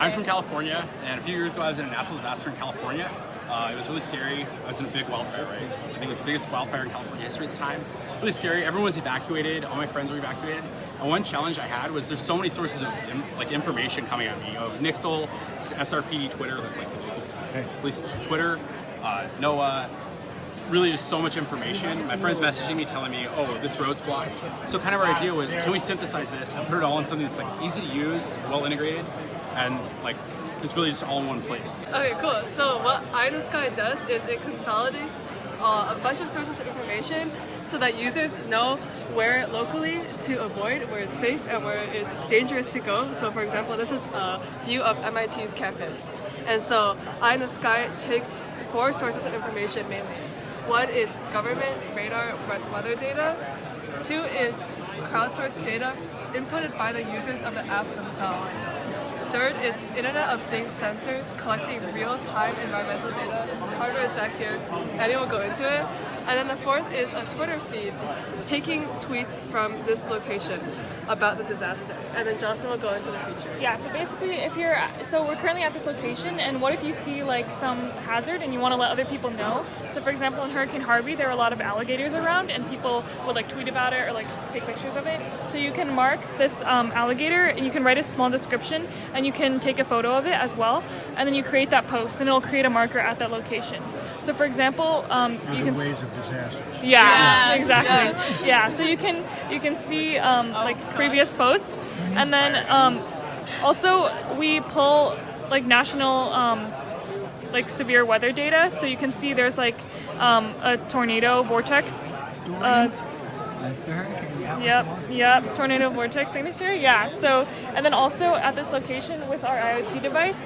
I'm from California, and a few years ago I was in a natural disaster in California. It was really scary. I was in a big wildfire, right? I think it was the biggest wildfire in California history at the time. Really scary. Everyone was evacuated. All my friends were evacuated. And one challenge I had was there's so many sources of information coming at me. Of Nixle, SRPD, Twitter, that's like the local police, Twitter, NOAA. Really just so much information. My friends messaging me telling me, oh, this road's blocked. So kind of our idea was, can we synthesize this and put it all in something that's like easy to use, well integrated, and like it's really just all in one place. Okay, cool. So what Eye in the Sky does is it consolidates a bunch of sources of information so that users know where locally to avoid, where it's safe and where it's dangerous to go. So for example, this is a view of MIT's campus. And so Eye in the Sky takes 4 sources of information mainly. One is government radar weather data. 2 is crowdsourced data inputted by the users of the app themselves. 3rd is Internet of Things sensors collecting real-time environmental data. Hardware is back here. Annie will go into it. And then the 4th is a Twitter feed taking tweets from this location about the disaster. And then Jocelyn will go into the features. Yeah, so basically we're currently at this location, and what if you see like some hazard and you want to let other people know? So for example, in Hurricane Harvey, there were a lot of alligators around and people would like tweet about it or like take pictures of it. So you can mark this alligator and you can write a small description and you can take a photo of it as well. And then you create that post and it'll create a marker at that location. So for example, you can ways of disasters. Yeah, yes, exactly. Yes. Yeah, so you can see like previous posts, and then also we pull like national like severe weather data. So you can see there's like a tornado vortex. That's the hurricane. Yep. Tornado vortex signature. Yeah. So, and then also at this location with our IoT device,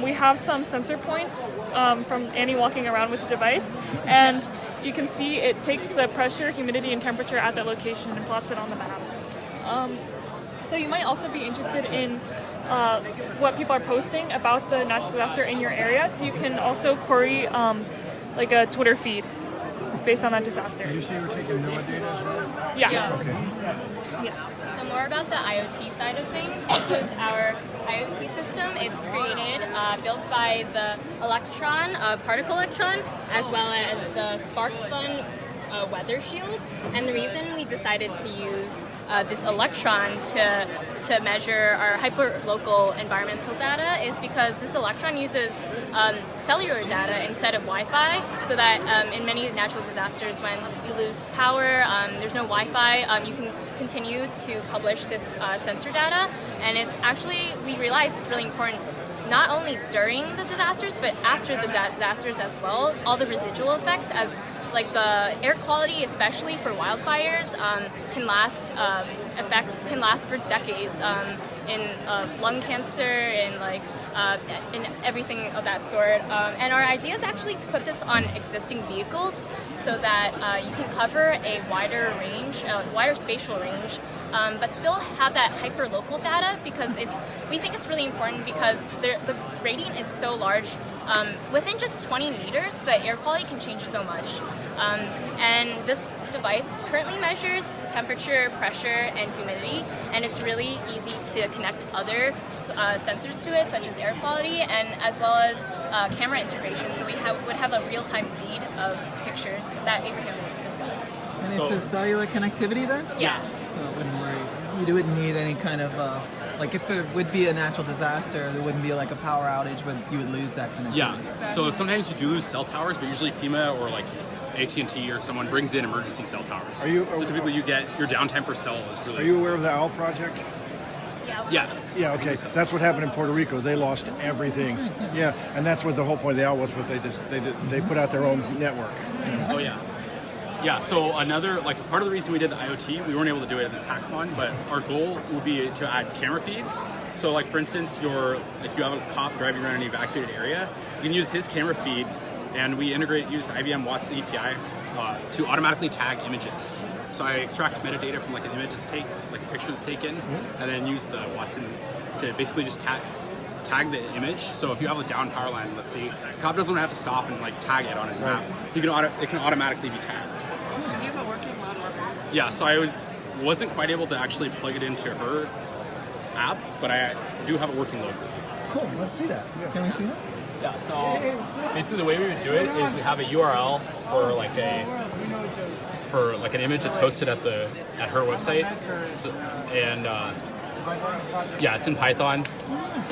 we have some sensor points from Annie walking around with the device, and you can see it takes the pressure, humidity, and temperature at that location and plots it on the map. So you might also be interested in what people are posting about the natural disaster in your area. So you can also query like a Twitter feed based on that disaster. Did you say we're taking NOAA data as well? Yeah. Okay. So more about the IoT side of things. This is our IoT system. It's created, built by the Electron, particle electron, as well as the SparkFun weather shield. And the reason we decided to use this electron to measure our hyperlocal environmental data is because this electron uses cellular data instead of Wi-Fi, so that in many natural disasters when you lose power, there's no Wi-Fi, you can continue to publish this sensor data. And it's actually, we realize it's really important not only during the disasters, but after the disasters as well. All the residual effects, as like the air quality, especially for wildfires, effects can last for decades in lung cancer and in everything of that sort. And our idea is actually to put this on existing vehicles so that you can cover a wider range, wider spatial range, but still have that hyper-local data, because we think it's really important because the gradient is so large. Within just 20 meters, the air quality can change so much. And this device currently measures temperature, pressure, and humidity, and it's really easy to connect other sensors to it, such as air quality, and as well as camera integration, so we would have a real-time feed of pictures that Abraham discussed. And it's a cellular connectivity then? Yeah. So it wouldn't worry. You wouldn't need any kind of, like if there would be a natural disaster, there wouldn't be like a power outage where you would lose that connectivity. Yeah, exactly. So sometimes you do lose cell towers, but usually FEMA or like AT&T or someone brings in emergency cell towers. So typically you get your downtime per cell is really... Are you aware of the OWL project? Yeah. Yeah, okay. That's what happened in Puerto Rico. They lost everything. Yeah, and that's what the whole point of the OWL was, but they put out their own network. Oh, yeah. Yeah, so another, like part of the reason we did the IoT, we weren't able to do it at this hackathon, but our goal would be to add camera feeds. So like for instance, you have a cop driving around an evacuated area, you can use his camera feed, and we use the IBM Watson API to automatically tag images. So I extract metadata from like an image that's taken, like a picture that's taken, and then use the Watson to basically just tag the image. So if you have a down power line, let's see, the cop doesn't have to stop and like tag it on his map. It can automatically be tagged. You have a working model. Yeah, so I wasn't quite able to actually plug it into her app, but I do have it working locally. Cool. Let's see that. Can we see that? Yeah, so basically the way we would do it is we have a URL for like an image that's hosted at her website. So, and yeah, it's in Python,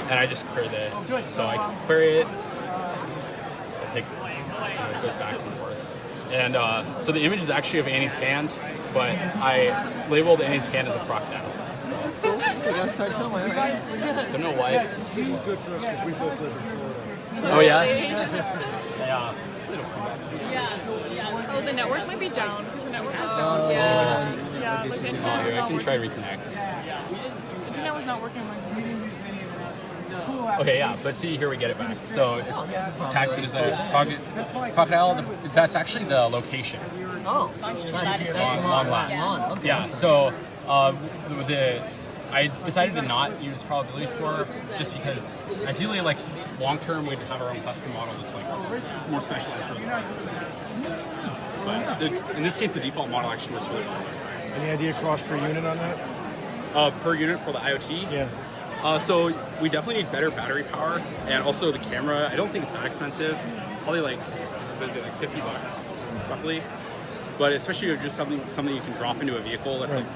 and I just query it. So I query it, it goes back and forth. And so the image is actually of Annie's hand, but I labeled Annie's hand as a crocodile. We gotta start somewhere, right? Don't know why it's... This is good for us because we both live in Florida. Oh yeah? Yeah. Oh, the network might be down because the network is down. Yeah. Yeah, like the Oh, internet. here, I can try reconnect. The internet was not working. Okay, yeah, but see, here we get it back. So it tags it as a crocodile. That's actually the location. Oh, On lab. Okay. Yeah, so I decided to not use probability score just because ideally, like, long term, we'd have our own custom model that's like more specialized for the users. But in this case, the default model actually works really well. Nice. Any idea cost per unit on that? Per unit for the IoT? Yeah. So we definitely need better battery power, and also the camera. I don't think it's that expensive. Probably like $50 roughly. But especially just something you can drop into a vehicle. That's Right. like,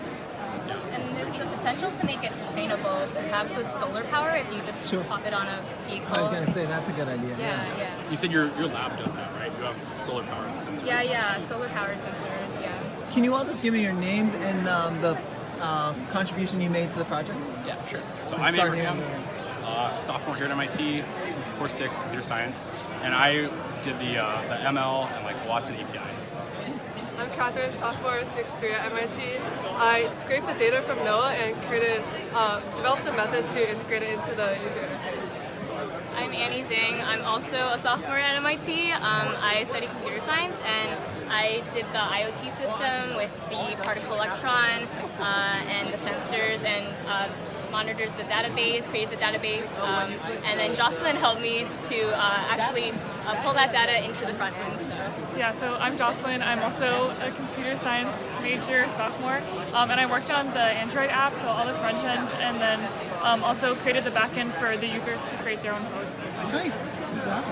yeah. And there's the potential to make it sustainable, perhaps with solar power if you just pop it on a vehicle. I was gonna say that's a good idea. Yeah. You said your lab does that, right? You have solar power sensors. Yeah, solar power sensors, yeah. Can you all just give me your names and the contribution you made to the project? Yeah, sure. So I'm Starting Abraham, sophomore here at MIT, course 6, computer science, and I did the ML and like Watson API. I'm Catherine, sophomore 6-3 at MIT. I scraped the data from NOAA and developed a method to integrate it into the user interface. I'm Annie Zhang. I'm also a sophomore at MIT. I study computer science, and I did the IoT system with the particle electron and the sensors, and monitored the database, created the database, and then Jocelyn helped me to actually pull that data into the front end. Yeah, so I'm Jocelyn. I'm also a computer science major, sophomore, and I worked on the Android app, so all the front end, and then also created the back end for the users to create their own posts. Nice. Good job.